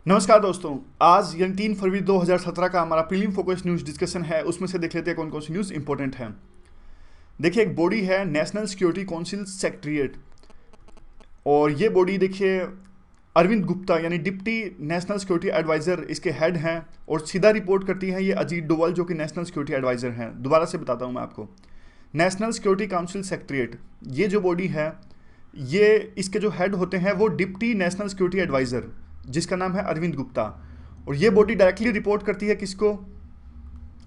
नमस्कार दोस्तों। आज यानी 3 फरवरी 2017 का हमारा प्रीलिम फोकस न्यूज़ डिस्कशन है। उसमें से देख लेते हैं कौन कौन सी न्यूज़ इंपॉर्टेंट है। देखिए, एक बॉडी है नेशनल सिक्योरिटी काउंसिल सेक्रेटरीट, और ये बॉडी देखिए अरविंद गुप्ता यानी डिप्टी नेशनल सिक्योरिटी एडवाइज़र इसके हेड हैं, और सीधा रिपोर्ट करती हैं ये अजीत डोवाल जो कि नेशनल सिक्योरिटी एडवाइज़र हैं। दोबारा से बताता हूँ मैं आपको। नेशनल सिक्योरिटी काउंसिल सेक्रेटरीट ये जो बॉडी है, ये इसके जो हेड होते हैं वो डिप्टी नेशनल सिक्योरिटी एडवाइज़र जिसका नाम है अरविंद गुप्ता, और ये बॉडी डायरेक्टली रिपोर्ट करती है किसको?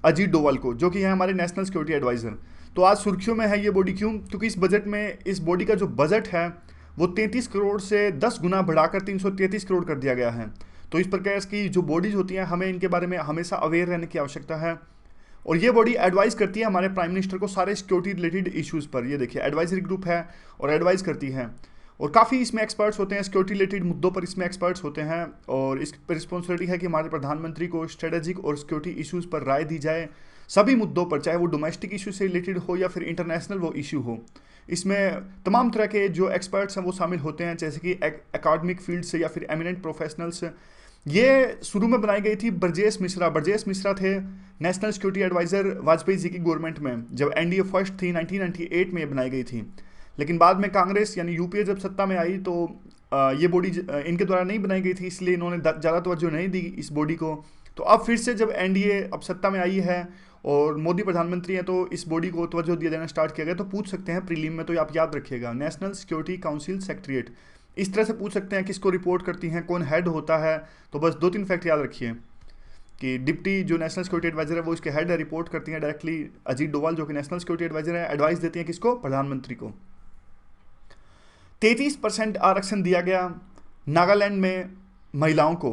अजीत डोवाल को, जो कि है हमारे नेशनल सिक्योरिटी एडवाइज़र। तो आज सुर्खियों में है ये बॉडी। क्यों? क्योंकि इस बजट में इस बॉडी का जो बजट है वो 33 करोड़ से 10 गुना बढ़ाकर 333 करोड़ कर दिया गया है। तो इस प्रकार की जो बॉडीज़ होती हैं हमें इनके बारे में हमेशा अवेयर रहने की आवश्यकता है। और ये बॉडी एडवाइस करती है हमारे प्राइम मिनिस्टर को सारे सिक्योरिटी रिलेटेड इश्यूज़ पर। ये देखिए एडवाइजरी ग्रुप है और एडवाइस करती है, और काफ़ी इसमें एक्सपर्ट्स होते हैं, सिक्योरिटी रिलेटेड मुद्दों पर इसमें एक्सपर्ट्स होते हैं। और इस पर रिस्पॉन्सिबिलिटी है कि हमारे प्रधानमंत्री को स्ट्रेटेजिक और सिक्योरिटी इश्यूज़ पर राय दी जाए सभी मुद्दों पर, चाहे वो डोमेस्टिक इशू से रिलेटेड हो या फिर इंटरनेशनल वो इशू हो। इसमें तमाम तरह के जो एक्सपर्ट्स हैं वो शामिल होते हैं, जैसे कि एकेडमिक फील्ड से या फिर एमिनेंट प्रोफेशनल्स। ये शुरू में बनाई गई थी ब्रजेश मिश्रा। ब्रजेश मिश्रा थे national security adviser Vajpayee ji की गवर्नमेंट में, जब एनडीए फर्स्ट थी 1998 में ये बनाई गई थी। लेकिन बाद में कांग्रेस यानी यूपीए जब सत्ता में आई तो ये बॉडी इनके द्वारा नहीं बनाई गई थी, इसलिए इन्होंने ज़्यादा तवज्जो नहीं दी इस बॉडी को। तो अब फिर से जब एनडीए अब सत्ता में आई है और मोदी प्रधानमंत्री हैं, तो इस बॉडी को तवज्जो दिया जाना स्टार्ट किया गया। तो पूछ सकते हैं प्रीलिम में, तो आप याद रखिएगा, नेशनल सिक्योरिटी काउंसिल सेक्रेटरीट, इस तरह से पूछ सकते हैं किसको रिपोर्ट करती हैं, कौन हेड होता है। तो बस 2-3 फैक्ट याद रखिए कि डिप्टी जो नेशनल सिक्योरिटी एडवाइजर है वो इसके हेड है, रिपोर्ट करती हैं डायरेक्टली अजीत डोवाल जो कि नेशनल सिक्योरिटी एडवाइजर है, एडवाइस देती हैं किसको? प्रधानमंत्री को। 33% आरक्षण दिया गया नागालैंड में महिलाओं को,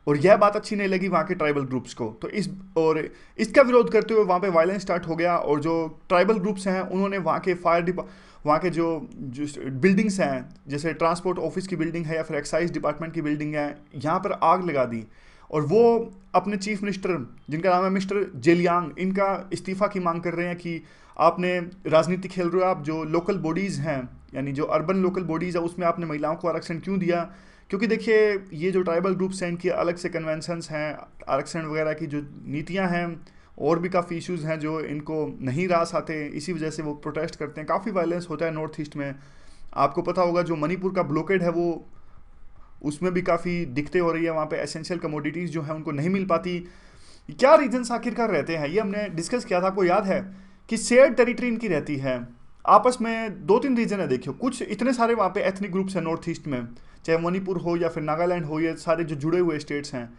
और यह बात अच्छी नहीं लगी वहाँ के ट्राइबल ग्रुप्स को। तो इसका विरोध करते हुए वहाँ पे वायलेंस स्टार्ट हो गया, और जो ट्राइबल ग्रुप्स हैं उन्होंने वहाँ के जो बिल्डिंग्स हैं, जैसे ट्रांसपोर्ट ऑफिस की बिल्डिंग है या फिर एक्साइज डिपार्टमेंट की बिल्डिंग है, यहाँ पर आग लगा दी। और वो अपने चीफ मिनिस्टर जिनका नाम है मिस्टर जेलियांग, इनका इस्तीफ़ा की मांग कर रहे हैं कि आपने राजनीति खेल रहे हो, आप जो लोकल बॉडीज़ हैं यानी जो अर्बन लोकल बॉडीज़ है उसमें आपने महिलाओं को आरक्षण क्यों दिया? क्योंकि देखिए ये जो ट्राइबल ग्रुप्स हैं इनकी अलग से कन्वेंशंस हैं, आरक्षण वगैरह की जो नीतियां हैं, और भी काफ़ी इश्यूज़ हैं जो इनको नहीं रास आते, इसी वजह से वो प्रोटेस्ट करते हैं। काफ़ी वायलेंस होता है नॉर्थ ईस्ट में। आपको पता होगा जो मणिपुर का ब्लॉकेड है वो उसमें भी काफ़ी दिक्कतें हो रही है, वहाँ पे एसेंशियल कमोडिटीज़ जो हैं उनको नहीं मिल पाती। क्या रीजन्स आखिरकार रहते हैं, ये हमने डिस्कस किया था। आपको याद है कि शेयर्ड टेरिटरी इनकी रहती है आपस में। 2-3 रीजन है, देखियो कुछ इतने सारे वहाँ पे एथनिक ग्रुप्स हैं नॉर्थ ईस्ट में, चाहे मणिपुर हो या फिर नागालैंड हो, ये सारे जो जुड़े हुए स्टेट्स हैं,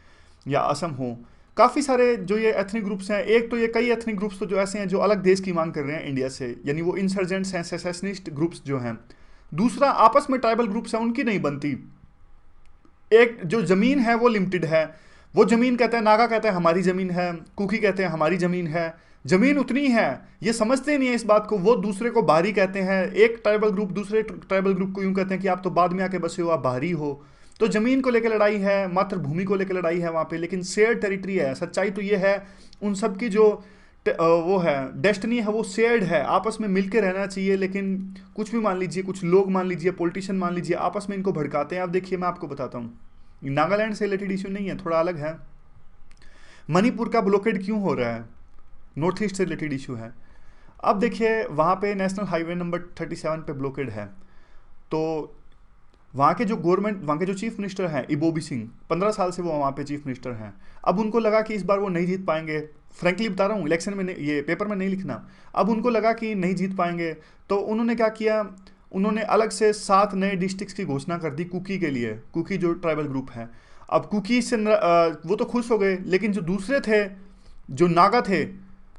या असम हो, काफ़ी सारे जो ये एथनिक ग्रुप्स हैं। एक तो ये कई एथनिक ग्रुप्स तो जो ऐसे हैं जो अलग देश की मांग कर रहे हैं इंडिया से, यानी वो इंसर्जेंट्स हैं, सेसेशनिस्ट ग्रुप्स जो हैं। दूसरा, आपस में ट्राइबल ग्रुप्स हैं उनकी नहीं बनती। एक जो ज़मीन है वो लिमिटेड है, वो ज़मीन कहते हैं, नागा कहते हैं हमारी ज़मीन है, कुकी कहते हैं हमारी ज़मीन है, ज़मीन उतनी है, ये समझते नहीं है इस बात को। वो दूसरे को बाहरी कहते हैं, एक ट्राइबल ग्रुप दूसरे ट्राइबल ग्रुप को यूँ कहते हैं कि आप तो बाद में आके बसे हो, आप बाहरी हो। तो ज़मीन को लेकर लड़ाई है, मातृभूमि को लेकर लड़ाई है वहाँ पे, लेकिन शेयर्ड टेरिटरी है। सच्चाई तो ये है उन सब की जो वो है डेस्टिनी है वो शेयर्ड है, आपस में मिलकर रहना चाहिए। लेकिन कुछ भी मान लीजिए, कुछ लोग मान लीजिए, पॉलिटिशियन मान लीजिए, आपस में इनको भड़काते हैं। अब देखिए मैं आपको बताता हूँ, नागालैंड से रिलेटेड इशू नहीं है, थोड़ा अलग है। मणिपुर का ब्लॉकेड क्यों हो रहा है? नॉर्थ ईस्ट से रिलेटेड इशू है। अब देखिए वहाँ पे नेशनल हाईवे नंबर 37 पे ब्लॉकेड है। तो वहाँ के जो गवर्नमेंट, वहाँ के जो चीफ मिनिस्टर हैं इबोबी सिंह, 15 साल से वो वहाँ पे चीफ मिनिस्टर हैं। अब उनको लगा कि इस बार वो नहीं जीत पाएंगे। फ्रैंकली बता रहा हूँ, इलेक्शन में ये पेपर में नहीं लिखना। अब उनको लगा कि नहीं जीत पाएंगे, तो उन्होंने क्या किया, उन्होंने अलग से 7 नए डिस्ट्रिक्ट्स की घोषणा कर दी कुकी के लिए, कुकी जो ट्राइबल ग्रुप है। अब कुकी से वो तो खुश हो गए, लेकिन जो दूसरे थे, जो नागा थे,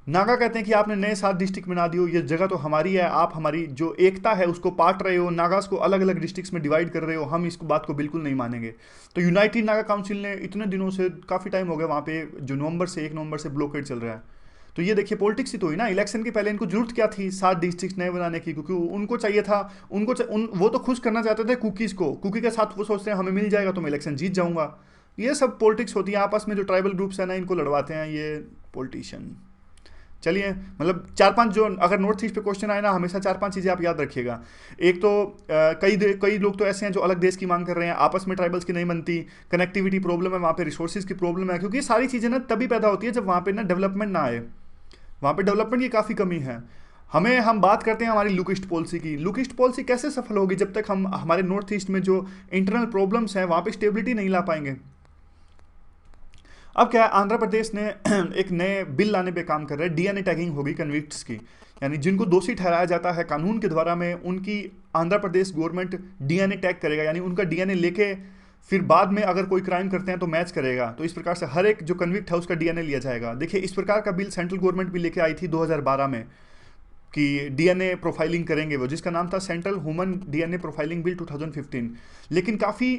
नागा कहते हैं कि आपने नए 7 डिस्ट्रिक्ट बना दियो, ये जगह तो हमारी है, आप हमारी जो एकता है उसको पाट रहे हो, नागास को अलग अलग डिस्ट्रिक्ट्स में डिवाइड कर रहे हो, हम इस बात को बिल्कुल नहीं मानेंगे। तो यूनाइटेड नागा काउंसिल ने इतने दिनों से, काफ़ी टाइम हो गया वहाँ पे, जो 1 नवंबर से ब्लॉकेड चल रहा है। तो ये देखिए पॉलिटिक्स ही तो हुई ना। इलेक्शन के पहले इनको जरूरत क्या थी 7 डिस्ट्रिक्ट नए बनाने की? क्योंकि उनको चाहिए था, वो तो खुश करना चाहते थे कुकीज़ को, कुकी के साथ वो सोचते हैं हमें मिल जाएगा तो मैं इलेक्शन जीत जाऊँगा। ये सब पॉलिटिक्स होती है, आपस में जो ट्राइबल ग्रुप्स हैं ना इनको लड़वाते हैं ये पॉलिटिशियन। चलिए, मतलब 4-5 जो अगर नॉर्थ ईस्ट पे क्वेश्चन आए ना, हमेशा 4-5 चीज़ें आप याद रखिएगा। एक तो कई लोग तो ऐसे हैं जो अलग देश की मांग कर रहे हैं, आपस में ट्राइबल्स की नहीं बनती, कनेक्टिविटी प्रॉब्लम है वहाँ पे, रिसोर्सेज की प्रॉब्लम है, क्योंकि ये सारी चीज़ें ना तभी पैदा होती है जब वहाँ पे ना डेवलपमेंट ना आए। वहाँ पे डेवलपमेंट की काफ़ी कमी है। हम बात करते हैं हमारी लुक ईस्ट पॉलिसी की। लुक ईस्ट पॉलिसी कैसे सफल होगी जब तक हम हमारे नॉर्थ ईस्ट में जो इंटरनल प्रॉब्लम्स हैं वहाँ पे स्टेबिलिटी नहीं ला पाएंगे। अब क्या है, आंध्र प्रदेश ने एक नए बिल लाने पे काम कर रहे हैं, डीएनए टैगिंग होगी कन्विक्ट्स की, यानी जिनको दोषी ठहराया जाता है कानून के द्वारा में, उनकी Andhra Pradesh government DNA tag करेगा, यानी उनका डीएनए लेके फिर बाद में अगर कोई क्राइम करते हैं तो मैच करेगा। तो इस प्रकार से हर एक जो कन्विक्ट है उसका डीएनए लिया जाएगा। देखिए, इस प्रकार का बिल सेंट्रल गवर्नमेंट भी लेके आई थी 2012 में कि डीएनए प्रोफाइलिंग करेंगे वो, जिसका नाम था central human DNA profiling bill 2015। लेकिन काफ़ी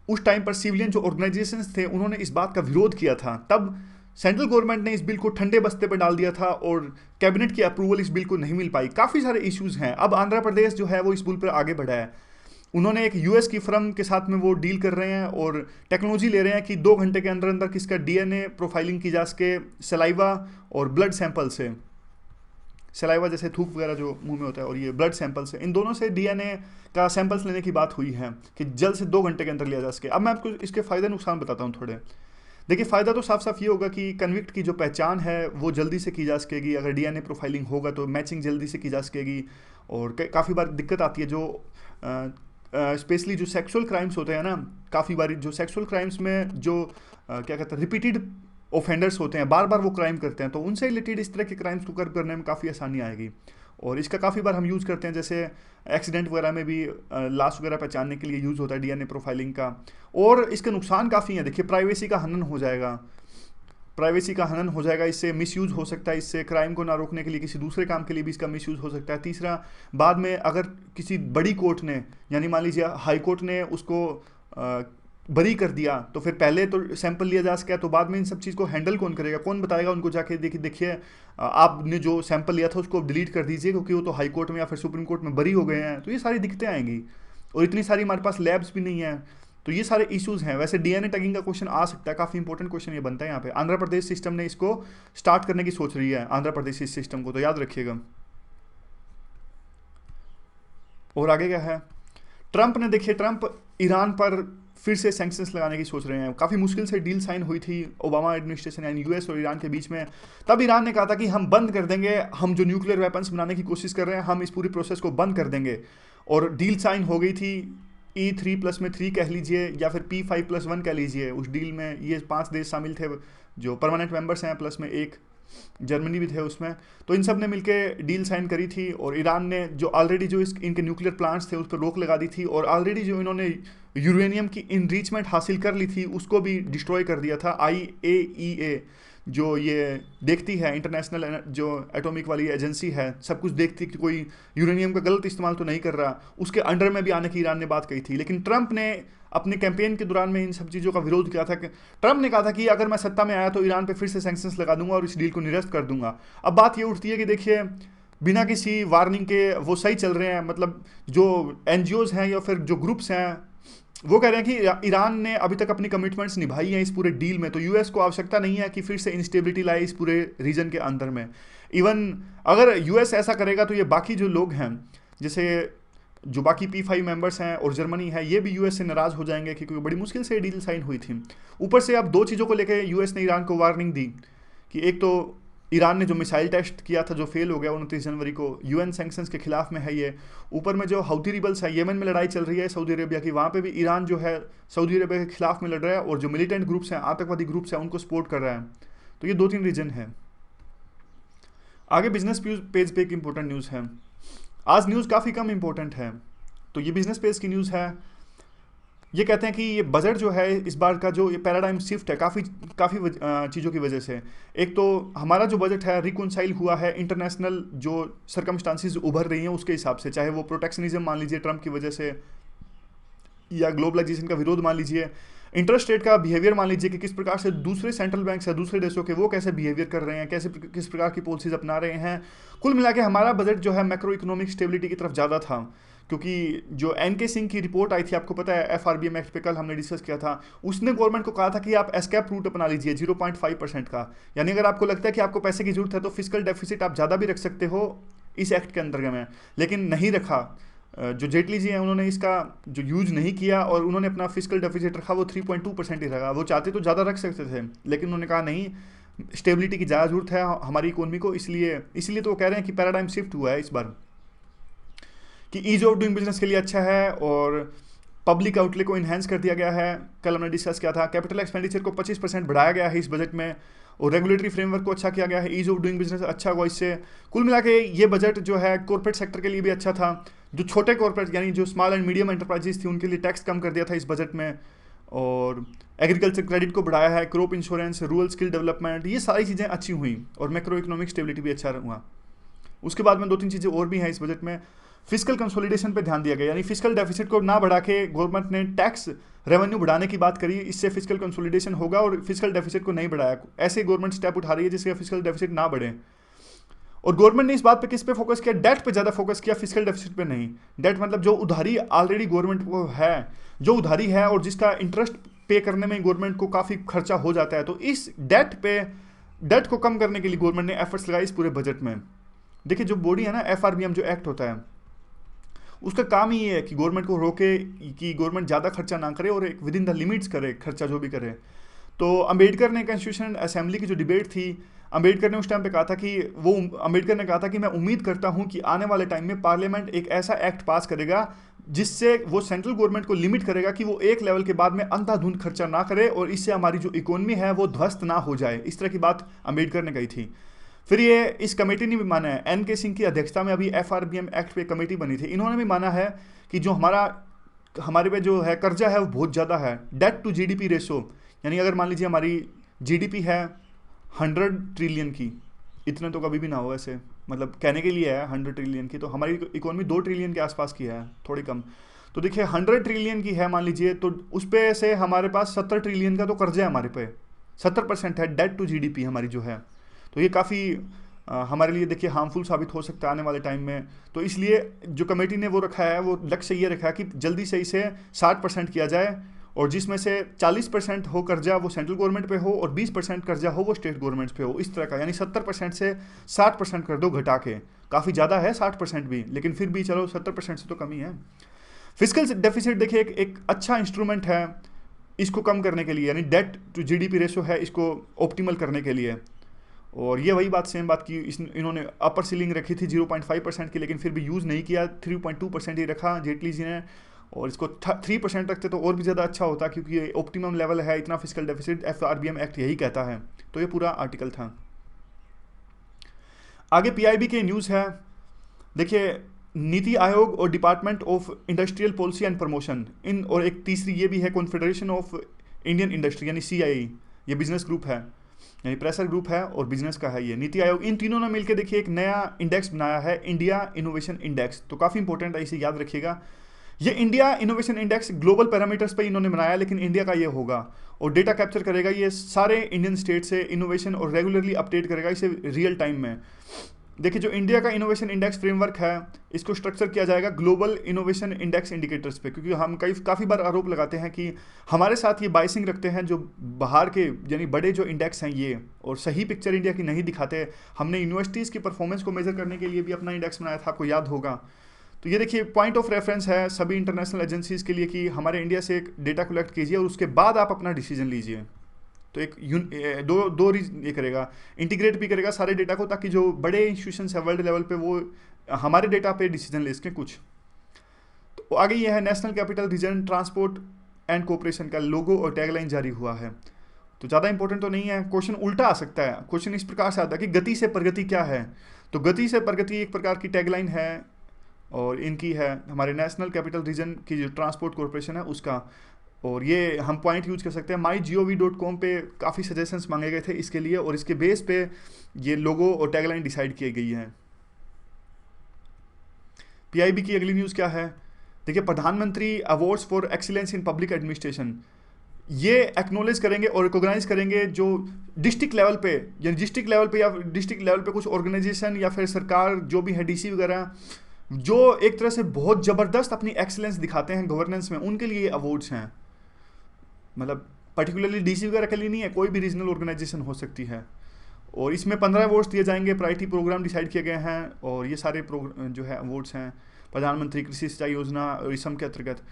उस टाइम पर सिविलियन जो ऑर्गेनाइजेशंस थे उन्होंने इस बात का विरोध किया था। तब सेंट्रल गवर्नमेंट ने इस बिल को ठंडे बस्ते पर डाल दिया था और कैबिनेट की अप्रूवल इस बिल को नहीं मिल पाई। काफ़ी सारे इश्यूज हैं। अब आंध्र प्रदेश जो है वो इस बिल पर आगे बढ़ा है। उन्होंने एक यूएस की फर्म के साथ में वो डील कर रहे हैं और टेक्नोलॉजी ले रहे हैं कि 2 घंटे के अंदर अंदर किसका डीएनए प्रोफाइलिंग की जा सके सलाइवा और ब्लड सैंपल से। सलाइवा जैसे थूक वगैरह जो मुंह में होता है, और ये ब्लड सैंपल से, इन दोनों से डीएनए का सैंपल्स लेने की बात हुई है कि जल्द से 2 घंटे के अंदर लिया जा सके। अब मैं आपको इसके फ़ायदे नुकसान बताता हूँ थोड़े। देखिए, फ़ायदा तो साफ साफ ये होगा कि कन्विक्ट की जो पहचान है वो जल्दी से की जा सकेगी। अगर डीएनए प्रोफाइलिंग होगा तो मैचिंग जल्दी से की जा सकेगी। और काफ़ी बार दिक्कत आती है जो स्पेशली जो सेक्सुअल क्राइम्स होते हैं ना, काफ़ी बार जो सेक्सुअल क्राइम्स में जो क्या कहते हैं रिपीटेड ऑफेंडर्स होते हैं, बार बार वो क्राइम करते हैं, तो उनसे रिलेटेड इस तरह के क्राइम्स को कर्व करने में काफ़ी आसानी आएगी। और इसका काफ़ी बार हम यूज़ करते हैं, जैसे एक्सीडेंट वगैरह में भी लाश वगैरह पहचानने के लिए यूज़ होता है डीएनए प्रोफाइलिंग का। और इसके नुकसान काफ़ी हैं। देखिए, प्राइवेसी का हनन हो जाएगा, इससे मिसयूज़ हो सकता है, इससे क्राइम को ना रोकने के लिए किसी दूसरे काम के लिए भी इसका मिसयूज़ हो सकता है। तीसरा, बाद में अगर किसी बड़ी कोर्ट ने, यानी मान लीजिए हाई कोर्ट ने उसको बरी कर दिया, तो फिर पहले तो सैंपल लिया जा सका, तो बाद में इन सब चीज़ को हैंडल कौन करेगा, कौन बताएगा उनको जाके देखिए आपने जो सैंपल लिया था उसको डिलीट कर दीजिए क्योंकि वो तो हाई कोर्ट में या फिर सुप्रीम कोर्ट में बरी हो गए हैं। तो ये सारी दिक्कतें आएंगी, और इतनी सारी हमारे पास लैब्स भी नहीं है। तो ये सारे इश्यूज़ हैं। वैसे डीएनए टैगिंग का क्वेश्चन आ सकता है, काफ़ी इंपॉर्टेंट क्वेश्चन ये बनता है यहाँ पे। आंध्र प्रदेश सिस्टम ने इसको स्टार्ट करने की सोच रही है, आंध्र प्रदेश इस सिस्टम को, तो याद रखिएगा। और आगे क्या है, ट्रंप ने, देखिए ट्रंप ईरान पर फिर से सैंक्शंस लगाने की सोच रहे हैं। काफ़ी मुश्किल से डील साइन हुई थी ओबामा एडमिनिस्ट्रेशन यानी यूएस और ईरान के बीच में। तब ईरान ने कहा था कि हम बंद कर देंगे, हम जो न्यूक्लियर वेपन्स बनाने की कोशिश कर रहे हैं हम इस पूरी प्रोसेस को बंद कर देंगे। और डील साइन हो गई थी E3+3 कह लीजिए या फिर P5+1 कह लीजिए। उस डील में ये 5 देश शामिल थे जो परमानेंट मेंबर्स हैं, प्लस में एक जर्मनी भी थे उसमें। तो इन सब ने मिलकर डील साइन करी थी, और ईरान ने जो ऑलरेडी जो इनके न्यूक्लियर प्लांट्स थे उस पर रोक लगा दी थी, और ऑलरेडी जो इन्होंने यूरेनियम की इनरिचमेंट हासिल कर ली थी उसको भी डिस्ट्रॉय कर दिया था। IAEA जो ये देखती है, इंटरनेशनल जो एटॉमिक वाली एजेंसी है, सब कुछ देखती कि कोई यूरेनियम का गलत इस्तेमाल तो नहीं कर रहा, उसके अंडर में भी आने की ईरान ने बात कही थी। लेकिन ट्रंप ने अपने कैंपेन के दौरान में इन सब चीज़ों का विरोध किया था। ट्रंप ने कहा था कि अगर मैं सत्ता में आया तो ईरान पे फिर से सैंक्शंस लगा दूंगा और इस डील को निरस्त कर दूंगा। अब बात ये उठती है कि देखिए, बिना किसी वार्निंग के वो सही चल रहे हैं, मतलब जो NGOs हैं या फिर जो ग्रुप्स हैं वो कह रहे हैं कि ईरान ने अभी तक अपनी कमिटमेंट्स निभाई हैं इस पूरे डील में, तो यूएस को आवश्यकता नहीं है कि फिर से इंस्टेबिलिटी लाए इस पूरे रीजन के अंदर में। इवन अगर यूएस ऐसा करेगा तो ये बाकी जो लोग हैं, जैसे जो बाकी P5 मेंबर्स हैं और जर्मनी है, ये भी यूएस से नाराज़ हो जाएंगे क्योंकि बड़ी मुश्किल से डील साइन हुई थी। ऊपर से अब 2 चीज़ों को लेकर यूएस ने ईरान को वार्निंग दी कि एक तो ईरान ने जो मिसाइल टेस्ट किया था जो फेल हो गया 29 जनवरी को, UN सैंक्शंस के खिलाफ में है ये। ऊपर में जो हौती रिबल्स है, येमन में लड़ाई चल रही है सऊदी अरेबिया की, वहाँ पे भी ईरान जो है सऊदी अरेबिया के खिलाफ में लड़ रहा है, और जो मिलिटेंट ग्रुप्स हैं, आतंकवादी ग्रुप्स हैं, उनको सपोर्ट कर रहा है। तो ये 2-3 रीजन है। आगे बिजनेस पेज पे एक इंपॉर्टेंट न्यूज़ है। आज न्यूज़ काफ़ी कम इंपॉर्टेंट है, तो ये बिजनेस पेज की न्यूज़ है। ये कहते हैं कि ये बजट जो है इस बार का जो ये पैराडाइम शिफ्ट है काफ़ी चीज़ों की वजह से। एक तो हमारा जो बजट है रिकॉन्साइल हुआ है इंटरनेशनल जो सर्कमस्टांसिस उभर रही हैं उसके हिसाब से, चाहे वो प्रोटेक्शनिज्म मान लीजिए ट्रंप की वजह से, या ग्लोबलाइजेशन का विरोध मान लीजिए, इंटरेस्ट रेट का बिहेवियर मान लीजिए कि किस प्रकार से दूसरे सेंट्रल बैंक्स है दूसरे देशों के वो कैसे बिहेवियर कर रहे हैं, किस प्रकार की पॉलिसीज अपना रहे हैं। कुल मिला के हमारा बजट जो है मैक्रो इकोनॉमिक स्टेबिलिटी की तरफ ज़्यादा था, क्योंकि जो एनके सिंह की रिपोर्ट आई थी, आपको पता है एफआरबीएम एक्ट पे कल हमने डिस्कस किया था, उसने गवर्नमेंट को कहा था कि आप एस्केप रूट अपना लीजिए 0.5% का, यानी अगर आपको लगता है कि आपको पैसे की जरूरत है तो फिजिकल डेफिसिट आप ज़्यादा भी रख सकते हो इस एक्ट के अंतर्गत में, लेकिन नहीं रखा। जो जेटली जी हैं उन्होंने इसका जो यूज नहीं किया और उन्होंने अपना फिजिकल डेफिसिट रखा वो 3.2% ही रखा। वो चाहते तो ज़्यादा रख सकते थे, लेकिन उन्होंने कहा नहीं, स्टेबिलिटी की ज़्यादा जरूरत है हमारी इकोनॉमी को, इसलिए तो वो कह रहे हैं कि पैराडाइम शिफ्ट हुआ है इस बार, कि ईज ऑफ डूइंग बिजनेस के लिए अच्छा है और पब्लिक आउटले को इन्हेंस कर दिया गया है। कल हमने डिस्कस किया था, कैपिटल एक्सपेंडिचर को 25% बढ़ाया गया है इस बजट में, और रेगुलेटरी फ्रेमवर्क को अच्छा किया गया है, ईज ऑफ डूइंग बिजनेस अच्छा हुआ इससे। कुल मिला के ये बजट जो है कॉर्पोरेट सेक्टर के लिए भी अच्छा था। जो छोटे कॉर्पोरेट यानी जो स्मॉल एंड मीडियम एंटरप्राइजेस थी उनके लिए टैक्स कम कर दिया था इस बजट में, और एग्रीकल्चर क्रेडिट को बढ़ाया है, crop insurance, rural skill development, ये सारी चीज़ें अच्छी हुई, और मैक्रो इकोनॉमिक स्टेबिलिटी भी अच्छा हुआ। उसके बाद में 2-3 चीज़ें और भी हैं इस बजट में। फिजिकल कंसोलिडेशन पे ध्यान दिया गया, यानी फिजिकल डेफिसिट को ना बढ़ा के गवर्नमेंट ने टैक्स रेवेन्यू बढ़ाने की बात करी, इससे फिजिकल कंसोलिडेशन होगा, और फिजिकल डेफिसिट को नहीं बढ़ाया। ऐसे गवर्नमेंट स्टेप उठा रही है जिससे फिजिकल डेफिसिट ना बढ़े। और गवर्नमेंट ने इस बात पे किस पे फोकस किया, डेट पे ज़्यादा फोकस किया, फिजिकल डेफिसिट पे नहीं। डेट मतलब जो उधारी ऑलरेडी गवर्नमेंट को है, जो उधारी है और जिसका इंटरेस्ट पे करने में गवर्नमेंट को काफ़ी खर्चा हो जाता है, तो इस डेट को कम करने के लिए गवर्नमेंट ने एफर्ट्स लगाए इस पूरे बजट में। देखिए जो बॉडी है ना, एफआरबीएम जो एक्ट होता है, उसका काम ही ये है कि गवर्नमेंट को रोके कि गवर्नमेंट ज़्यादा खर्चा ना करे और एक विद इन द लिमिट्स करे खर्चा जो भी करे। तो अंबेडकर ने कॉन्स्टिट्यूशन असेंबली की जो डिबेट थी, अंबेडकर ने उस टाइम पे कहा था कि अंबेडकर ने कहा था कि मैं उम्मीद करता हूं कि आने वाले टाइम में पार्लियामेंट एक ऐसा एक्ट पास करेगा जिससे वो सेंट्रल गवर्नमेंट को लिमिट करेगा कि वो एक लेवल के बाद में अंधाधुंध खर्चा ना करे, और इससे हमारी जो इकोनॉमी है वो ध्वस्त ना हो जाए। इस तरह की बात अंबेडकर ने कही थी। फिर ये इस कमेटी ने भी माना है, एनके सिंह की अध्यक्षता में अभी एफआरबीएम एक्ट पे कमेटी बनी थी, इन्होंने भी माना है कि जो हमारे पे जो है कर्जा है वो बहुत ज़्यादा है। डेट टू जीडीपी रेशो, यानी अगर मान लीजिए हमारी जीडीपी है 100 ट्रिलियन की, इतने तो कभी भी ना हो ऐसे, मतलब कहने के लिए है 100 ट्रिलियन की, तो हमारी इकोनॉमी 2 ट्रिलियन के आसपास की है, थोड़ी कम। तो देखिए 100 ट्रिलियन की है मान लीजिए, तो उस पे से हमारे पास 70 ट्रिलियन का तो कर्जा है हमारे पे, 70% है डेट टू जीडीपी हमारी जो है। तो ये काफ़ी हमारे लिए देखिए हार्मफुल साबित हो सकता है आने वाले टाइम में। तो इसलिए जो कमेटी ने वो रखा है, वो लक्ष्य ये रखा है कि जल्दी से इसे 60% किया जाए, और जिसमें से 40% हो कर्जा वो सेंट्रल गवर्नमेंट पे हो और 20% कर्जा हो वो स्टेट गवर्नमेंट पे हो, इस तरह का। यानी 70% से 60% कर दो घटा के, काफ़ी ज़्यादा है 60% भी, लेकिन फिर भी चलो 70% से तो कम ही है। फिजिकल डेफिसिट देखिए एक अच्छा इंस्ट्रूमेंट है इसको कम करने के लिए, यानी डेट टू जीडीपी रेशो है इसको ऑप्टिमल करने के लिए। और ये वही बात, सेम बात की इन्होंने अपर सीलिंग रखी थी 0.5% की, लेकिन फिर भी यूज़ नहीं किया, 3.2% ही रखा जेटली जी ने, और इसको 3% रखते तो और भी ज़्यादा अच्छा होता, क्योंकि ये ऑप्टिमम लेवल है इतना फिजिकल डेफिसिट, एफआरबीएम एक्ट यही कहता है। तो ये पूरा आर्टिकल था। आगे पीआईबी के न्यूज़ है, देखिए नीति आयोग और department of industrial policy and promotion इन, और एक तीसरी ये भी है कॉन्फेडरेशन ऑफ इंडियन इंडस्ट्री यानी सीआईई, ये बिजनेस ग्रुप है, यानी प्रेशर ग्रुप है और बिजनेस का है ये नीति आयोग। इन तीनों ने मिलकर देखिए एक नया इंडेक्स बनाया है, इंडिया इनोवेशन इंडेक्स। तो काफ़ी इंपॉर्टेंट है, इसे याद रखिएगा। ये India innovation index global parameters पे इन्होंने बनाया, लेकिन इंडिया का ये होगा, और डेटा कैप्चर करेगा ये सारे इंडियन स्टेट से इनोवेशन, और रेगुलरली अपडेट करेगा इसे रियल टाइम में। देखिए जो इंडिया का इनोवेशन इंडेक्स फ्रेमवर्क है, इसको स्ट्रक्चर किया जाएगा ग्लोबल इनोवेशन इंडेक्स इंडिकेटर्स पे, क्योंकि हम काफ़ी बार आरोप लगाते हैं कि हमारे साथ ये बाइसिंग रखते हैं जो बाहर के यानी बड़े जो इंडेक्स हैं ये, और सही पिक्चर इंडिया की नहीं दिखाते। हमने यूनिवर्सिटीज़ की परफॉर्मेंस को मेजर करने के लिए भी अपना इंडेक्स बनाया था, आपको याद होगा। तो ये देखिए पॉइंट ऑफ रेफरेंस है सभी इंटरनेशनल एजेंसीज़ के लिए कि हमारे इंडिया से एक डेटा कलेक्ट कीजिए और उसके बाद आप अपना डिसीजन लीजिए। तो एक दो ये करेगा, इंटीग्रेट भी करेगा सारे डेटा को, ताकि जो बड़े इंस्टीट्यूशन है वर्ल्ड लेवल पे वो हमारे डेटा पे डिसीजन ले सकें कुछ। तो आगे ये है national capital region transport and cooperation का लोगो और टैगलाइन जारी हुआ है। तो ज़्यादा इंपॉर्टेंट तो नहीं है, क्वेश्चन उल्टा आ सकता है। क्वेश्चन इस प्रकार से आता है कि गति से प्रगति क्या है। तो गति से प्रगति एक प्रकार की टैगलाइन है, और इनकी है हमारे नेशनल कैपिटल रीजन की जो ट्रांसपोर्ट कॉरपोरेशन है उसका। और ये हम पॉइंट यूज कर सकते हैं, mygov.com पे काफ़ी सजेशंस मांगे गए थे इसके लिए, और इसके बेस पे ये लोगो और टैगलाइन डिसाइड की गई है। पीआईबी की अगली न्यूज़ क्या है, देखिए प्रधानमंत्री awards for excellence in public administration, ये एक्नोलेज करेंगे और रिकोगनाइज करेंगे जो डिस्ट्रिक्ट लेवल पे, यानी डिस्ट्रिक्ट लेवल पे या डिस्ट्रिक्ट लेवल पे कुछ ऑर्गेनाइजेशन या फिर सरकार जो भी है डीसी वगैरह, जो एक तरह से बहुत ज़बरदस्त अपनी एक्सीलेंस दिखाते हैं गवर्नेंस में, उनके लिए अवार्ड्स हैं। मतलब पर्टिकुलरली डीसी वगैरह के लिए नहीं है, कोई भी रीजनल ऑर्गेनाइजेशन हो सकती है। और इसमें 15 अवार्ड्स दिए जाएंगे, प्रायोरिटी प्रोग्राम डिसाइड किए गए हैं, और ये सारे जो है अवार्ड्स हैं प्रधानमंत्री कृषि सिंचाई योजना और इसम के अंतर्गत।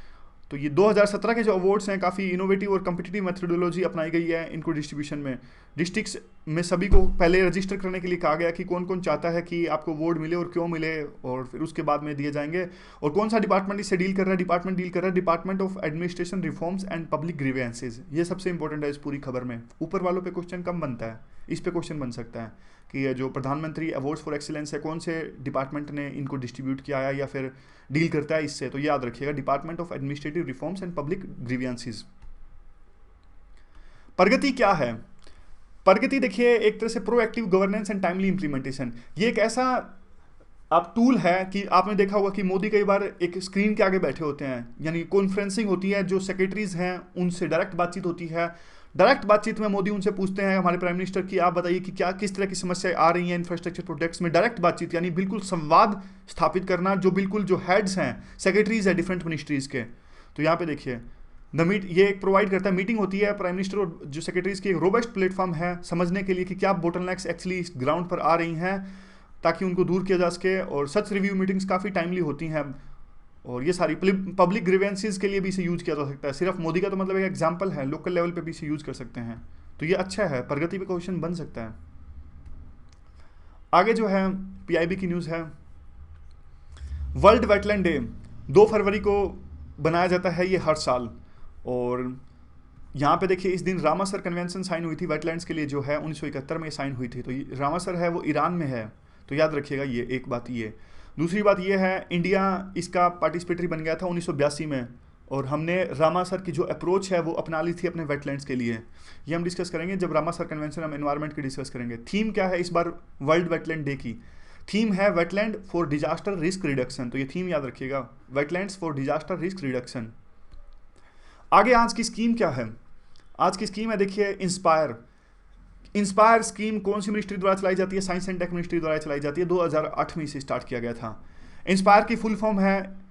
तो ये 2017 के जो अवार्ड्स हैं, काफ़ी इनोवेटिव और कम्पिटिटिव मेथोडोलॉजी अपनाई गई है इनको डिस्ट्रीब्यूशन में। डिस्ट्रिक्ट्स में सभी को पहले रजिस्टर करने के लिए कहा गया कि कौन कौन चाहता है कि आपको अवार्ड मिले और क्यों मिले, और फिर उसके बाद में दिए जाएंगे। और कौन सा डिपार्टमेंट इससे डील कर रहा है, department of administration reforms and public grievances. ये सबसे इंपॉर्टेंट है इस पूरी खबर में। ऊपर वालों पे क्वेश्चन कम बनता है, इस पे क्वेश्चन बन सकता है कि ये जो प्रधानमंत्री अवार्ड्स फॉर एक्सीलेंस है, कौन से डिपार्टमेंट ने इनको डिस्ट्रीब्यूट किया है या फिर डील करता है इससे। तो याद रखिएगा, department of administrative reforms and public grievances. Pragati क्या है? प्रगति देखिए एक तरह से proactive governance and timely implementation. ये एक ऐसा आप टूल है कि आपने देखा होगा कि मोदी कई बार एक स्क्रीन के आगे बैठे होते हैं, यानी कॉन्फ्रेंसिंग होती है, जो सेक्रेटरीज हैं उनसे डायरेक्ट बातचीत होती है। डायरेक्ट बातचीत में मोदी उनसे पूछते हैं, हमारे प्राइम मिनिस्टर, की आप बताइए कि क्या किस तरह की समस्याएं आ रही हैं इंफ्रास्ट्रक्चर प्रोजेक्ट्स में। डायरेक्ट बातचीत यानी बिल्कुल संवाद स्थापित करना, जो बिल्कुल जो हेड्स हैं, सेक्रेटरीज है डिफरेंट मिनिस्ट्रीज के। तो यहाँ पे देखिए ये एक प्रोवाइड करता है, मीटिंग होती है प्राइम मिनिस्टर और जो सेक्रेटरीज की, एक रोबस्ट प्लेटफॉर्म है समझने के लिए कि क्या बोटलनेक्स एक्चुअली ग्राउंड पर आ रही हैं, ताकि उनको दूर किया जा सके। और सच रिव्यू मीटिंग्स काफ़ी टाइमली होती हैं। और ये सारी पब्लिक ग्रीवेंसेस के लिए भी इसे यूज किया जा सकता है। सिर्फ मोदी का तो मतलब एक एग्जांपल है, लोकल लेवल पे भी इसे यूज कर सकते हैं। तो ये अच्छा है, प्रगति पे क्वेश्चन बन सकता है। आगे जो है पीआईबी की न्यूज़ है, वर्ल्ड वेटलैंड डे 2 फरवरी को बनाया जाता है ये हर साल। और यहाँ पे देखिए इस दिन रामासर कन्वेंशन साइन हुई थी वेटलैंड्स के लिए, जो है 1971 में साइन हुई थी। तो ये रामासर है वो ईरान में है, तो याद रखिएगा ये एक बात। ये दूसरी बात ये है, इंडिया इसका पार्टिसिपेटरी बन गया था 1982 में, और हमने रामासर की जो अप्रोच है वो अपना ली थी अपने वेटलैंड्स के लिए। ये हम डिस्कस करेंगे जब रामासर कन्वेंशन हम एनवायरनमेंट की डिस्कस करेंगे। थीम क्या है इस बार वर्ल्ड वेटलैंड डे की? थीम है wetland for disaster risk reduction. तो ये थीम याद रखिएगा, wetlands for disaster risk reduction. आगे आज की स्कीम क्या है? आज की स्कीम है देखिए इंस्पायर स्कीम कौन सी मिनिस्ट्री द्वारा चलाई जाती है? साइंस एंड टेक मिनिस्ट्री द्वारा चलाई जाती है। 2008 में इसे स्टार्ट किया गया था। इंस्पायर की फुल फॉर्म है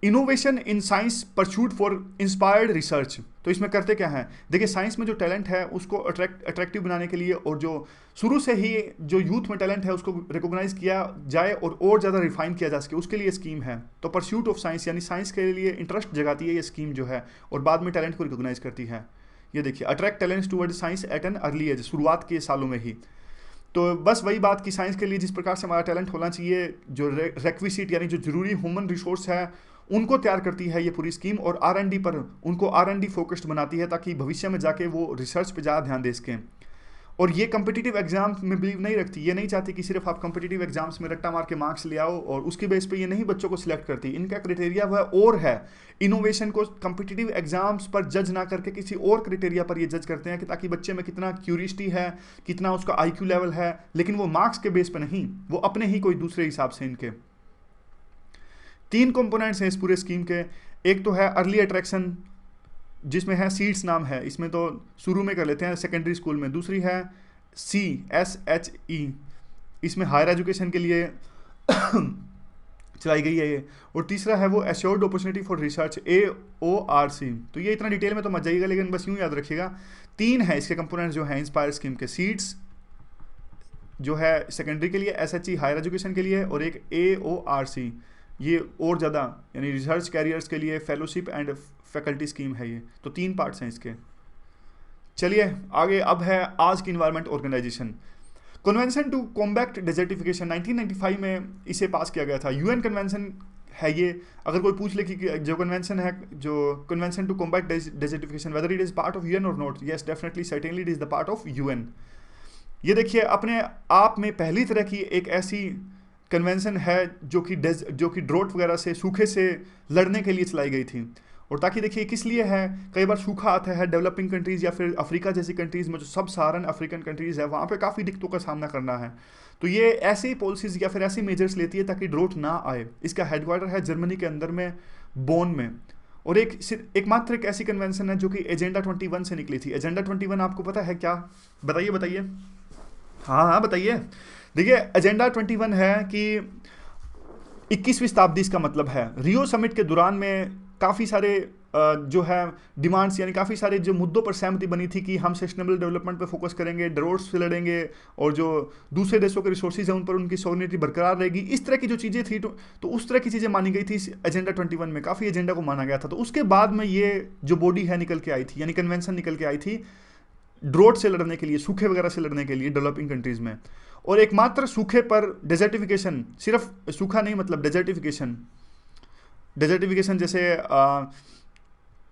innovation in science pursuit for inspired research. तो इसमें करते क्या है, देखिए साइंस में जो टैलेंट है उसको अट्रैक्टिव बनाने के लिए, और जो शुरू से ही जो यूथ में टैलेंट है उसको रिकॉग्नाइज किया जाए और ज़्यादा रिफाइन किया जा सके, उसके लिए स्कीम है। तो परस्यूट ऑफ साइंस यानी साइंस के लिए इंटरेस्ट जगाती है ये स्कीम जो है, और बाद में टैलेंट को रिकॉग्नाइज करती है। ये देखिए attract talents toward science at an early age, शुरुआत के सालों में ही। तो बस वही बात कि साइंस के लिए जिस प्रकार से हमारा टैलेंट होना चाहिए, जो रेक्विसिट यानी जो जरूरी ह्यूमन रिसोर्स है उनको तैयार करती है ये पूरी स्कीम, और R&D पर उनको R&D फोकस्ड बनाती है, ताकि भविष्य में जाके वो रिसर्च पे ज़्यादा ध्यान दे सकें। और ये कम्पिटिटिव एग्जाम्स में बिलीव नहीं रखती, ये नहीं चाहती कि सिर्फ आप कम्पिटिटिव एग्जाम्स में रट्टा मार के मार्क्स ले आओ और उसके बेस पे ये नहीं बच्चों को सिलेक्ट करती। इनका क्राइटेरिया वह और है, इनोवेशन को कम्पिटिटिव एग्जाम्स पर जज ना करके किसी और क्राइटेरिया पर ये जज करते हैं कि ताकि बच्चे में कितना क्यूरियोसिटी है, कितना उसका IQ लेवल है, लेकिन वो मार्क्स के बेस पे नहीं, वो अपने ही कोई दूसरे हिसाब से। इनके 3 कंपोनेंट्स हैं इस पूरे स्कीम के। एक तो है अर्ली अट्रैक्शन, जिसमें है सीड्स नाम है, इसमें तो शुरू में कर लेते हैं सेकेंडरी स्कूल में। दूसरी है SHE, इसमें हायर एजुकेशन के लिए चलाई गई है ये। और तीसरा है वो assured opportunity for research, AORC। तो ये इतना डिटेल में तो मत जाइएगा, लेकिन बस यूँ याद रखिएगा 3 है इसके कंपोनेंट्स जो हैं इंस्पायर स्कीम के। सीड्स जो है सेकेंडरी के लिए, SHE हायर एजुकेशन के लिए, और एक AORC ये और ज़्यादा यानी रिसर्च कैरियर्स के लिए, फेलोशिप एंड फैकल्टी स्कीम है ये। तो 3 पार्ट्स हैं इसके। चलिए आगे अब है आज की environment organization. Convention to combat desertification 1995 में इसे पास किया गया था। UN कन्वेंशन है ये। अगर कोई पूछ ले कि जो कन्वेंशन है, जो convention to combat desertification, whether it is part of UN और not, yes definitely certainly it is the part of UN। ये देखिए अपने आप में पहली तरह की एक ऐसी कन्वेंशन है जो कि ड्रोट वगैरह से, सूखे से लड़ने के लिए चलाई गई थी। और ताकि देखिए किस लिए है, कई बार सूखा आता है डेवलपिंग कंट्रीज़ या फिर अफ्रीका जैसी कंट्रीज़ में, जो सब सहारन अफ्रीकन कंट्रीज़ है, वहाँ पे काफ़ी दिक्कतों का सामना करना है। तो ये ऐसी पॉलिसीज़ या फिर ऐसी मेजर्स लेती है ताकि ड्रोट ना आए। इसका हेडक्वार्टर है जर्मनी के अंदर में, बोन में। और एकमात्र एक ऐसी कन्वेंशन है जो कि एजेंडा 21 से निकली थी। एजेंडा 21 आपको पता है क्या? बताइए। हाँ बताइए। देखिए एजेंडा 21 है कि 21वीं शताब्दी इसका मतलब है। रियो समिट के दौरान में काफ़ी सारे जो है डिमांड्स, यानी काफ़ी सारे जो मुद्दों पर सहमति बनी थी कि हम सस्टेनेबल डेवलपमेंट पे फोकस करेंगे, ड्रोट्स से लड़ेंगे, और जो दूसरे देशों के रिसोर्सेज हैं उन पर उनकी सॉवरेनिटी बरकरार रहेगी। इस तरह की जो चीज़ें थी तो उस तरह की चीज़ें मानी गई थी एजेंडा 21 में, काफ़ी एजेंडा को माना गया था। तो उसके बाद में ये जो बॉडी है निकल के आई थी, यानी कन्वेंशन निकल के आई थी ड्रोट से लड़ने के लिए, सूखे वगैरह से लड़ने के लिए डेवलपिंग कंट्रीज में। और एकमात्र सूखे पर डेजर्टिफिकेशन, सिर्फ सूखा नहीं मतलब डेजर्टिफिकेशन, डेजर्टिफिकेशन जैसे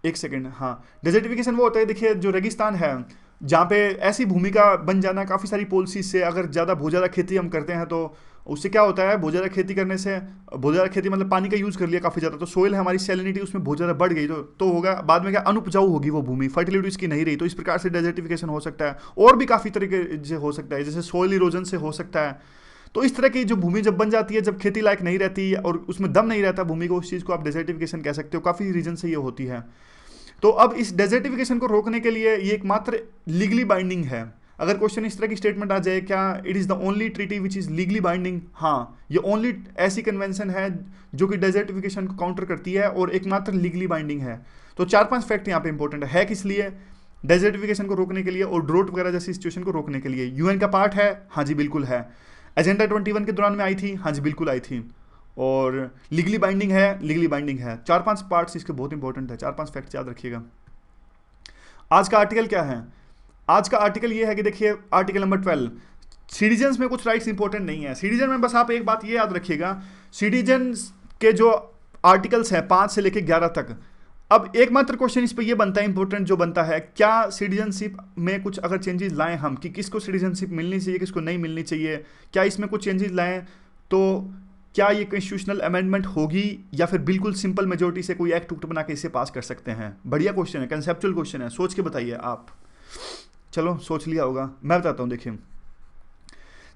एक सेकेंड, हाँ, डेजर्टिफिकेशन वो होता है, देखिए जो रेगिस्तान है जहाँ पे ऐसी भूमि का बन जाना काफ़ी सारी पॉलिसीज से, अगर बहुत ज़्यादा खेती हम करते हैं तो उससे क्या होता है, बहुत ज़्यादा खेती करने से, बहुत ज़्यादा खेती मतलब पानी का यूज़ कर लिया काफ़ी ज़्यादा, तो सोइल है हमारी सैलिनिटी उसमें बहुत ज़्यादा बढ़ गई, तो होगा बाद में क्या, अनुपजाऊ होगी वो भूमि, फर्टिलिटी उसकी नहीं रही। तो इस प्रकार से डेजर्टिफिकेशन हो सकता है, और भी काफ़ी तरीके से हो सकता है, जैसे सोइल इरोजन से हो सकता है। तो इस तरह की जो भूमि जब बन जाती है, जब खेती लायक नहीं रहती और उसमें दम नहीं रहता भूमि को, उस चीज़ को आप डेजर्टिफिकेशन कह सकते हो। काफ़ी रीजन से ये होती है। तो अब इस डेजर्टिफिकेशन को रोकने के लिए ये एकमात्र लीगली बाइंडिंग है। अगर क्वेश्चन इस तरह की स्टेटमेंट आ जाए, क्या it is the only treaty which is legally binding, हाँ, ये ओनली ऐसी कन्वेंशन है जो कि डेजर्टिफिकेशन को काउंटर करती है और एकमात्र लीगली बाइंडिंग है। तो 4-5 फैक्ट यहाँ पे इंपॉर्टेंट है किस लिए, डेजर्टिफिकेशन को रोकने के लिए और ड्रोट वगैरह जैसी सिचुएशन को रोकने के लिए। यूएन का पार्ट है, हाँ जी बिल्कुल है। एजेंडा 21 के दौरान में आई थी, हाँ जी बिल्कुल आई थी। और लीगली बाइंडिंग है, लीगली बाइंडिंग है। 4-5 पार्ट्स इसके बहुत इंपॉर्टेंट है, 4-5 फैक्ट याद रखिएगा। आज का आर्टिकल क्या है, आज का आर्टिकल ये है कि देखिए आर्टिकल नंबर 12, सिटीजन्स में कुछ राइट्स इंपॉर्टेंट नहीं है। सिटीजन में बस आप एक बात ये याद रखिएगा, सिटीजन्स के जो आर्टिकल्स हैं 5 से लेकर 11 तक, अब एकमात्र क्वेश्चन इस पे ये बनता है, इंपॉर्टेंट जो बनता है, क्या सिटीजनशिप में कुछ अगर चेंजेस लाएं हम, कि किसको सिटीजनशिप मिलनी चाहिए, किसको नहीं मिलनी चाहिए, क्या इसमें कुछ चेंजेस लाएं तो क्या ये कॉन्स्टिट्यूशनल अमेंडमेंट होगी, या फिर बिल्कुल सिंपल मेजोरिटी से कोई एक्ट बना के इसे पास कर सकते हैं। बढ़िया क्वेश्चन है, कंसेप्चुअल क्वेश्चन है, सोच के बताइए आप। चलो सोच लिया होगा, मैं बताता हूँ।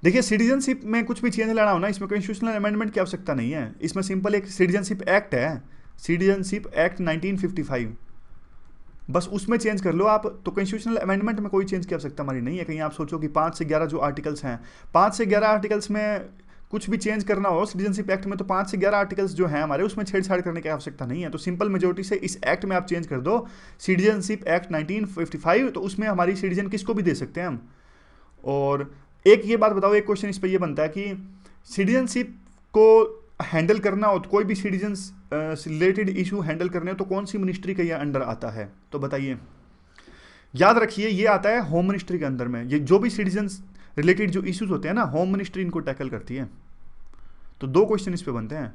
देखिए सिटीजनशिप में कुछ भी चेंज लाना हो ना, इसमें कॉन्स्टिट्यूशनल अमेंडमेंट की आवश्यकता नहीं है। इसमें सिंपल एक सिटीजनशिप एक्ट है, सिटीजनशिप एक्ट 1955, बस उसमें चेंज कर लो आप। तो कॉन्स्टिट्यूशनल अमेंडमेंट में कोई चेंज की आवश्यकता हमारी नहीं है। कहीं आप सोचो कि 5 से 11 जो आर्टिकल्स हैं, 5 से 11 आर्टिकल्स में कुछ भी चेंज करना हो सिटीजनशिप एक्ट में, तो 5 से 11 आर्टिकल्स जो हैं हमारे, उसमें छेड़छाड़ करने की आवश्यकता नहीं है। तो सिंपल मेजोरिटी से इस एक्ट में आप चेंज कर दो, सिटीजनशिप एक्ट 1955, तो उसमें हमारी सिटीजन किसको भी दे सकते हैं हम। और एक ये बात बताओ, एक क्वेश्चन इस पर यह बनता है कि सिटीजनशिप को हैंडल करना हो, तो कोई भी सिटीजन रिलेटेड इशू हैंडल करने हो, तो कौन सी मिनिस्ट्री का यह अंडर आता है, तो बताइए। याद रखिए ये आता है होम मिनिस्ट्री के अंदर में। ये जो भी सिटीजन रिलेटेड जो इश्यूज होते हैं ना, होम मिनिस्ट्री इनको टैकल करती है। तो 2 क्वेश्चन इस पे बनते हैं।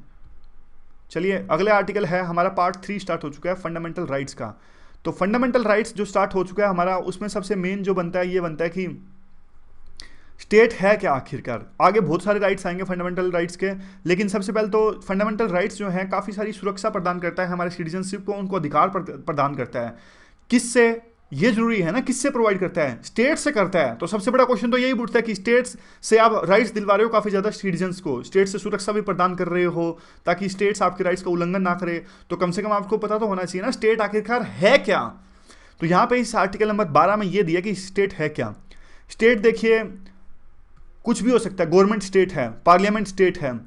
चलिए अगले आर्टिकल है हमारा, पार्ट 3 स्टार्ट हो चुका है फंडामेंटल राइट्स का। तो फंडामेंटल राइट्स जो स्टार्ट हो चुका है हमारा, उसमें सबसे मेन जो बनता है, ये बनता है कि स्टेट है क्या आखिरकार। आगे बहुत सारे राइट्स आएंगे फंडामेंटल राइट्स के, लेकिन सबसे पहले तो फंडामेंटल राइट्स जो हैं काफ़ी सारी सुरक्षा प्रदान करता है हमारे सिटीजनशिप को, उनको अधिकार प्रदान करता है। किससे, ये जरूरी है ना, किससे प्रोवाइड करता है, स्टेट से करता है। तो सबसे बड़ा क्वेश्चन तो यही उठता है कि स्टेट्स से आप राइट्स दिलवा रहे हो काफ़ी ज़्यादा सिटीजन्स को, स्टेट से सुरक्षा भी प्रदान कर रहे हो ताकि स्टेट्स आपके राइट्स का उल्लंघन ना करे। तो कम से कम आपको पता तो होना चाहिए ना स्टेट आखिरकार है क्या। तो यहाँ पे इस आर्टिकल नंबर 12 में ये दिया कि स्टेट है क्या। स्टेट देखिए कुछ भी हो सकता है, गवर्नमेंट स्टेट है, पार्लियामेंट स्टेट है,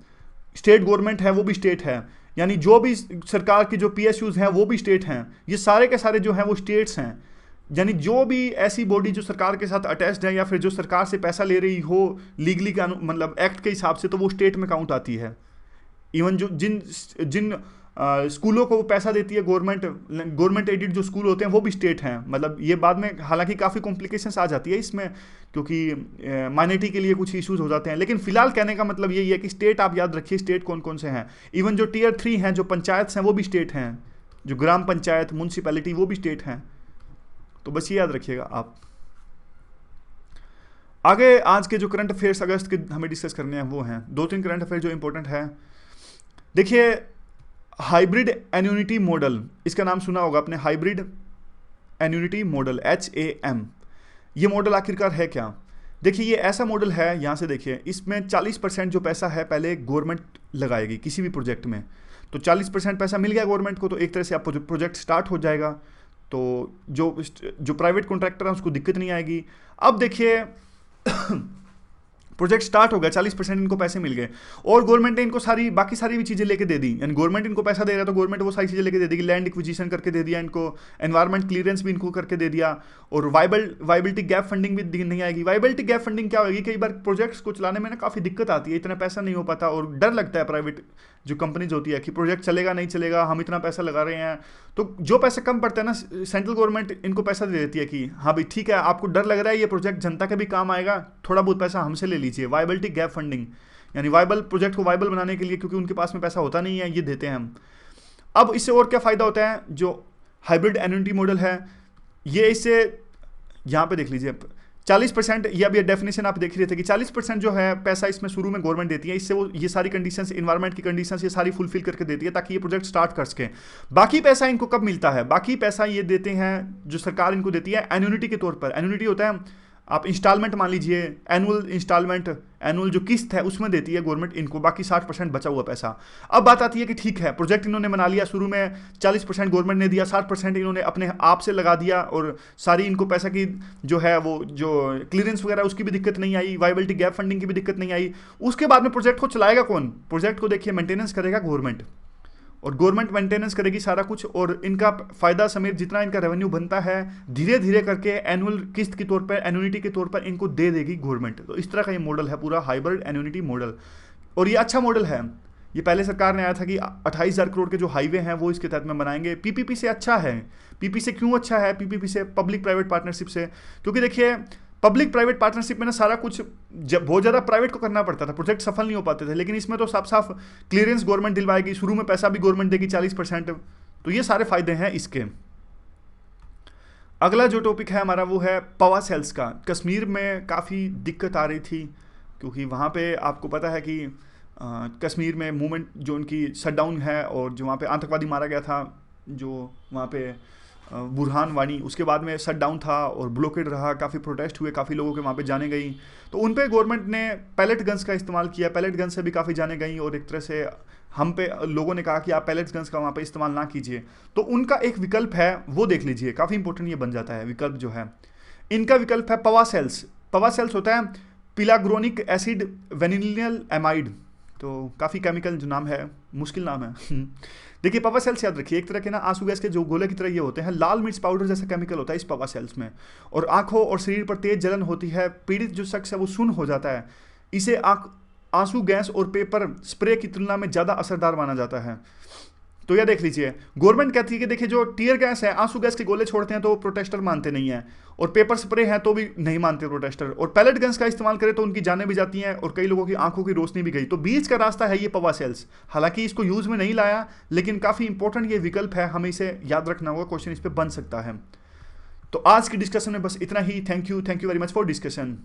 स्टेट गवर्नमेंट है वो भी स्टेट है, यानी जो भी सरकार की जो पीएसयूज हैं वो भी स्टेट हैं। ये सारे के सारे जो हैं वो स्टेट्स हैं। यानी जो भी ऐसी बॉडी जो सरकार के साथ अटैच्ड है या फिर जो सरकार से पैसा ले रही हो लीगली का मतलब एक्ट के हिसाब से, तो वो स्टेट में काउंट आती है। इवन जो जिन जिन स्कूलों को पैसा देती है गवर्नमेंट एडेड जो स्कूल होते हैं वो भी स्टेट हैं। मतलब ये बाद में हालांकि काफ़ी कॉम्प्लिकेशंस आ जाती है इसमें, क्योंकि माइनॉरिटी के लिए कुछ इश्यूज हो जाते हैं, लेकिन फिलहाल कहने का मतलब यही है कि स्टेट आप याद रखिए स्टेट कौन कौन से हैं। इवन जो टियर 3 हैं, जो पंचायत हैं वो भी स्टेट हैं, जो ग्राम पंचायत म्यूनसिपैलिटी वो भी स्टेट हैं। तो बस ये याद रखिएगा आप। आगे आज के जो करंट अफेयर्स अगस्त के हमें डिस्कस करने हैं वो हैं 2-3 करंट अफेयर जो इंपॉर्टेंट है। देखिए हाइब्रिड एन्युनिटी मॉडल, इसका नाम सुना होगा आपने, हाइब्रिड एन्युनिटी मॉडल HAM। ये मॉडल आखिरकार है क्या। देखिए ये ऐसा मॉडल है, यहाँ से देखिए, इसमें 40% जो पैसा है पहले गवर्नमेंट लगाएगी किसी भी प्रोजेक्ट में। तो 40% पैसा मिल गया गवर्नमेंट को, तो एक तरह से आप प्रोजेक्ट स्टार्ट हो जाएगा। तो जो प्राइवेट कॉन्ट्रैक्टर है उसको दिक्कत नहीं आएगी। अब देखिए प्रोजेक्ट स्टार्ट हो गया, 40% इनको पैसे मिल गए, और गवर्नमेंट ने इनको सारी बाकी सारी भी चीज़ें लेके दे दी। यानी गवर्नमेंट इनको पैसा दे रहा है तो गवर्नमेंट वो सारी चीज़ें लेके दे देगी, लैंड एक्विजिशन करके दे दिया इनको, एनवायरमेंट क्लियरेंस भी इनको करके दे दिया, और वाइबिलिटी गैप फंडिंग भी नहीं आएगी। वाइबिलिटी गैप फंडिंग क्या होगी, कई बार प्रोजेक्ट्स को चलाने में ना काफ़ी दिक्कत आती है, इतना पैसा नहीं हो पाता, और डर लगता है प्राइवेट जो कंपनीज होती है कि प्रोजेक्ट चलेगा नहीं चलेगा, हम इतना पैसा लगा रहे हैं। तो जो पैसा कम पड़ता है ना, सेंट्रल गवर्नमेंट इनको पैसा दे देती है कि हाँ भाई ठीक है, आपको डर लग रहा है ये प्रोजेक्ट जनता के भी काम आएगा, थोड़ा बहुत पैसा हमसे ले लीजिए। वाइबिलिटी गैप फंडिंग यानी वाइबल प्रोजेक्ट को वाइबल बनाने के लिए, क्योंकि उनके पास में पैसा होता नहीं है, ये देते हैं हम। अब इससे और क्या फ़ायदा होता है, जो हाइब्रिड एन्युटी मॉडल है ये, इससे यहाँ पे देख लीजिए 40%, ये अभी डेफिनेशन आप देख रहे थे कि 40% जो है पैसा इसमें शुरू में गवर्नमेंट देती है, इससे वो ये सारी कंडीशंस, इन्वायरमेंट की कंडीशंस ये सारी फुलफिल करके देती है ताकि ये प्रोजेक्ट स्टार्ट कर सकें। बाकी पैसा इनको कब मिलता है, बाकी पैसा ये देते हैं जो सरकार इनको देती है एन्युनिटी के तौर पर। एन्युनिटी होता है आप इंस्टॉलमेंट मान लीजिए, एनुअल इंस्टॉलमेंट, एनुअल जो किस्त है उसमें देती है गवर्नमेंट इनको, बाकी 60% बचा हुआ पैसा। अब बात आती है कि ठीक है प्रोजेक्ट इन्होंने बना लिया, शुरू में 40% गवर्नमेंट ने दिया, 60% इन्होंने अपने आप से लगा दिया, और सारी इनको पैसा की जो है वो जो क्लियरेंस वगैरह उसकी भी दिक्कत नहीं आई, वाइबिलिटी गैप फंडिंग की भी दिक्कत नहीं आई। उसके बाद में प्रोजेक्ट को चलाएगा कौन, प्रोजेक्ट को देखिए मेंटेनेंस करेगा गवर्नमेंट, और गवर्नमेंट मेंटेनेंस करेगी सारा कुछ, और इनका फायदा समेत जितना इनका रेवेन्यू बनता है धीरे धीरे करके एनुअल किस्त के तौर पर, एन्युनिटी के तौर पर इनको दे देगी गवर्नमेंट। तो इस तरह का ये मॉडल है पूरा हाइब्रिड एन्युनिटी मॉडल, और ये अच्छा मॉडल है। ये पहले सरकार ने आया था कि 28,000 करोड़ के जो हाईवे हैं वो इसके तहत में बनाएंगे। पीपीपी से अच्छा है। पीपी से क्यों अच्छा है, पीपीपी से, पब्लिक प्राइवेट पार्टनरशिप से, क्योंकि देखिए पब्लिक प्राइवेट पार्टनरशिप में ना सारा कुछ जब बहुत ज़्यादा प्राइवेट को करना पड़ता था, प्रोजेक्ट सफल नहीं हो पाते थे, लेकिन इसमें तो साफ साफ क्लियरेंस गवर्नमेंट दिलवाएगी, शुरू में पैसा भी गवर्नमेंट देगी 40%। तो ये सारे फायदे हैं इसके। अगला जो टॉपिक है हमारा वो है पावर सेल्स का। कश्मीर में काफ़ी दिक्कत आ रही थी, क्योंकि वहाँ पे आपको पता है कि कश्मीर में मूवमेंट जो उनकी शटडाउन है, और जो वहाँ पे आतंकवादी मारा गया था, जो वहाँ पे बुरहान वानी, उसके बाद में शट डाउन था और ब्लॉकेड रहा, काफ़ी प्रोटेस्ट हुए, काफ़ी लोगों के वहाँ पे जाने गई, तो उन पे गवर्नमेंट ने पैलेट गन्स का इस्तेमाल किया। पैलेट गन से भी काफ़ी जाने गई, और एक तरह से हम पे लोगों ने कहा कि आप पैलेट गन्स का वहाँ पे इस्तेमाल ना कीजिए। तो उनका एक विकल्प है, वो देख लीजिए, काफ़ी इंपॉर्टेंट ये बन जाता है विकल्प जो है। इनका विकल्प है पवा सेल्स। पवा सेल्स होता है पिलाग्रोनिक एसिड वेनिलियल एमाइड, तो काफ़ी केमिकल जो नाम है, मुश्किल नाम है। देखिए पवा सेल्स याद रखिए, एक तरह के ना आंसू गैस के जो गोले की तरह ये होते हैं, लाल मिर्च पाउडर जैसा केमिकल होता है इस पवा सेल्स में, और आंखों और शरीर पर तेज जलन होती है, पीड़ित जो शख्स है वो सुन्न हो जाता है। इसे आंसू गैस और पेपर स्प्रे की तुलना में ज़्यादा असरदार माना जाता है। तो यह देख लीजिए, गवर्नमेंट कहती है कि देखिए जो टीयर गैस है, आंसू गैस के गोले छोड़ते हैं तो प्रोटेस्टर मानते नहीं है, और पेपर स्प्रे हैं तो भी नहीं मानते प्रोटेस्टर, और पैलेट गन्स का इस्तेमाल करें तो उनकी जानें भी जाती हैं, और कई लोगों की आंखों की रोशनी भी गई। तो बीच का रास्ता है ये पवा सेल्स। हालांकि इसको यूज़ में नहीं लाया, लेकिन काफ़ी इंपॉर्टेंट ये विकल्प है, हमें इसे याद रखना होगा, क्वेश्चन इस पर बन सकता है। तो आज की डिस्कशन में बस इतना ही। Thank you very much for discussion.